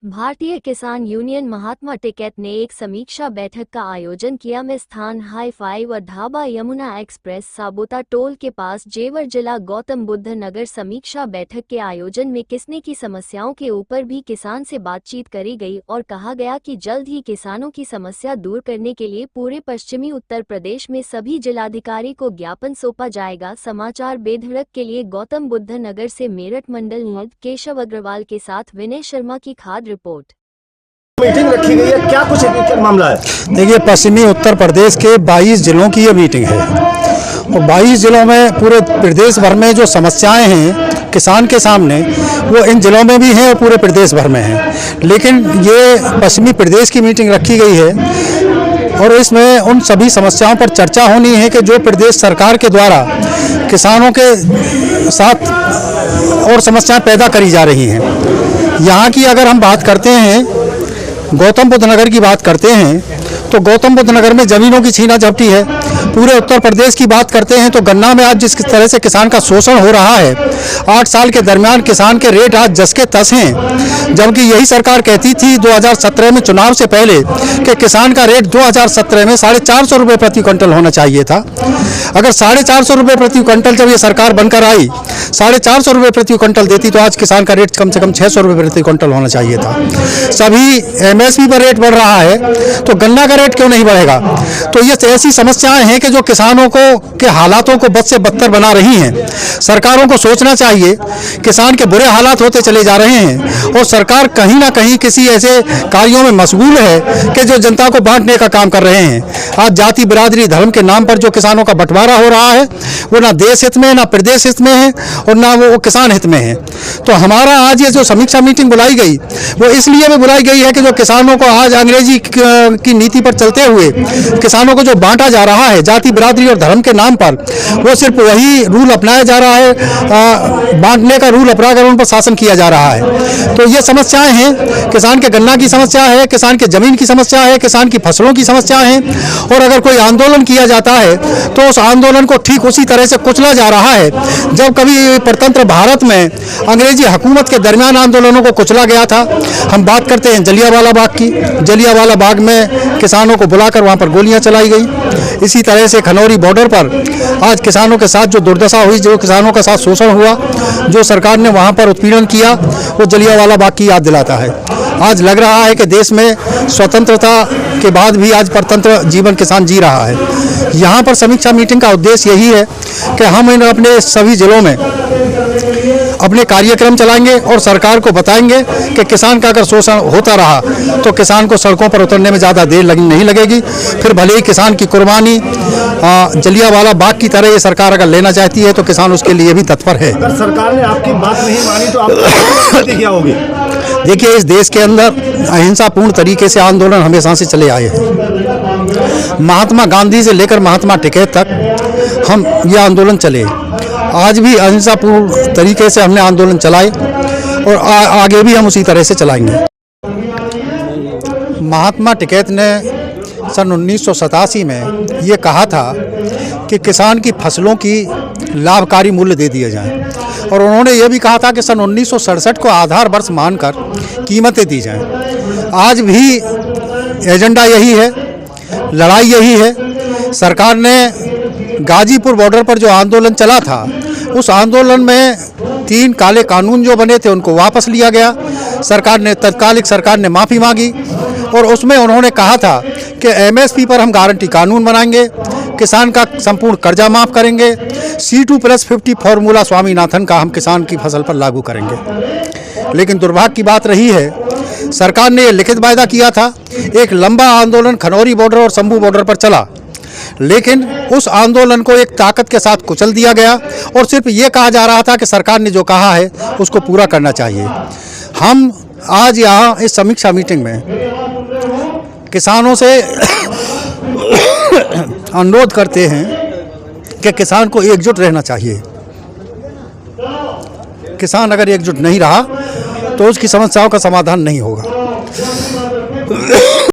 भारतीय किसान यूनियन महात्मा टिकैत ने एक समीक्षा बैठक का आयोजन किया। में स्थान हाई फाइव और ढाबा यमुना एक्सप्रेस साबोता टोल के पास जेवर जिला गौतम बुद्ध नगर। समीक्षा बैठक के आयोजन में किसानों की समस्याओं के ऊपर भी किसान से बातचीत करी गई और कहा गया कि जल्द ही किसानों की समस्या दूर करने के लिए पूरे पश्चिमी उत्तर प्रदेश में सभी जिलाधिकारी को ज्ञापन सौंपा जाएगा। समाचार बेधड़क के लिए गौतम बुद्ध नगर से मेरठ मंडल हेड केशव अग्रवाल के साथ विनय शर्मा की खाद रिपोर्ट। मीटिंग रखी गई है, क्या कुछ मामला है? देखिए, पश्चिमी उत्तर प्रदेश के 22 जिलों की ये मीटिंग है और 22 जिलों में पूरे प्रदेश भर में जो समस्याएं हैं किसान के सामने, वो इन जिलों में भी हैं और पूरे प्रदेश भर में हैं। लेकिन ये पश्चिमी प्रदेश की मीटिंग रखी गई है और इसमें उन सभी समस्याओं पर चर्चा होनी है कि जो प्रदेश सरकार के द्वारा किसानों के साथ और समस्याएं पैदा करी जा रही हैं। यहाँ की अगर हम बात करते हैं, गौतम बुद्ध नगर की बात करते हैं, तो गौतम बुद्ध नगर में ज़मीनों की छीना झपटी है। पूरे उत्तर प्रदेश की बात करते हैं तो गन्ना में आज जिस तरह से किसान का शोषण हो रहा है, 8 साल के दरमियान किसान के रेट आज जस के तस हैं। जबकि यही सरकार कहती थी 2017 में चुनाव से पहले कि किसान का रेट 2017 में 450 रुपये प्रति क्विंटल होना चाहिए था। अगर 450 रुपये प्रति क्विंटल जब ये सरकार बनकर आई 450 रुपये प्रति क्विंटल देती तो आज किसान का रेट कम से कम 600 रुपये प्रति क्विंटल होना चाहिए था। सभी MSP पर रेट बढ़ रहा है तो गन्ना का रेट क्यों नहीं बढ़ेगा? तो ये ऐसी समस्याएं हैं कि जो किसानों को के हालातों को बद से बदतर बना रही हैं। सरकारों को सोचना चाहिए, किसान के बुरे हालात होते चले जा रहे हैं और सरकार कहीं ना कहीं किसी ऐसे कार्यों में मशगूल है कि जो जनता को बांटने का काम कर रहे हैं। आज जाति बिरादरी धर्म के नाम पर जो किसानों का बंटवारा हो रहा है वो ना देश हित में, ना प्रदेश हित में है और ना वो किसान हित में है। तो हमारा आज ये जो समीक्षा मीटिंग बुलाई गई वो इसलिए भी बुलाई गई है कि जो किसानों को आज अंग्रेजी की नीति पर चलते हुए किसानों को जो बांटा जा रहा है जाति बिरादरी और धर्म के नाम पर, वो सिर्फ वही रूल अपनाया जा रहा है, बांटने का रूल अपनाकर उन पर शासन किया जा रहा है। तो ये समस्याएं हैं, किसान के गन्ना की समस्या है, किसान के जमीन की समस्या है, किसान की फसलों की समस्या है। और अगर कोई आंदोलन किया जाता है तो उस आंदोलन को ठीक उसी तरह से कुचला जा रहा है जब कभी प्रतंत्र भारत में अंग्रेजी हुकूमत के दरमियान आंदोलनों को कुचला गया था। हम बात करते हैं जलियांवाला बाग की। जलियांवाला बाग में किसानों को बुलाकर वहां पर गोलियां चलाई गई। इसी तरह से खनौरी बॉर्डर पर आज किसानों के साथ जो दुर्दशा हुई, जो किसानों के साथ शोषण हुआ, जो सरकार ने वहां पर उत्पीड़न किया, वो जलियांवाला बाग की याद दिलाता है। आज लग रहा है कि देश में स्वतंत्रता के बाद भी आज परतंत्र जीवन किसान जी रहा है। यहाँ पर समीक्षा मीटिंग का उद्देश्य यही है कि हम इन अपने सभी जिलों में अपने कार्यक्रम चलाएंगे और सरकार को बताएंगे कि किसान का अगर शोषण होता रहा तो किसान को सड़कों पर उतरने में ज़्यादा देर नहीं लगेगी। फिर भले ही किसान की कुर्बानी जलियांवाला बाग की तरह ये सरकार अगर लेना चाहती है तो किसान उसके लिए भी तत्पर है। अगर सरकार ने आपकी बात नहीं मानी तो आपकी क्या होगी? देखिए, इस देश के अंदर अहिंसापूर्ण तरीके से आंदोलन हमेशा से चले आए हैं। महात्मा गांधी से लेकर महात्मा टिकैत तक हम ये आंदोलन चले। आज भी अहिंसापूर्ण तरीके से हमने आंदोलन चलाए और आगे भी हम उसी तरह से चलाएंगे। महात्मा टिकैत ने सन 1987 में ये कहा था कि किसान की फसलों की लाभकारी मूल्य दे दिए जाएं और उन्होंने ये भी कहा था कि सन 1967 को आधार वर्ष मानकर कीमतें दी जाएं। आज भी एजेंडा यही है, लड़ाई यही है। सरकार ने गाजीपुर बॉर्डर पर जो आंदोलन चला था उस आंदोलन में 3 काले कानून जो बने थे उनको वापस लिया गया। तत्कालिक सरकार ने माफ़ी मांगी और उसमें उन्होंने कहा था कि MSP पर हम गारंटी कानून बनाएंगे, किसान का संपूर्ण कर्जा माफ़ करेंगे, C2+50 फॉर्मूला स्वामीनाथन का हम किसान की फसल पर लागू करेंगे। लेकिन दुर्भाग्य की बात रही है, सरकार ने ये लिखित वायदा किया था। एक लंबा आंदोलन खनौरी बॉर्डर और शंभू बॉर्डर पर चला, लेकिन उस आंदोलन को एक ताकत के साथ कुचल दिया गया और सिर्फ ये कहा जा रहा था कि सरकार ने जो कहा है उसको पूरा करना चाहिए। हम आज यहाँ इस समीक्षा मीटिंग में किसानों से अनुरोध करते हैं कि किसान को एकजुट रहना चाहिए। किसान अगर एकजुट नहीं रहा तो उसकी समस्याओं का समाधान नहीं होगा।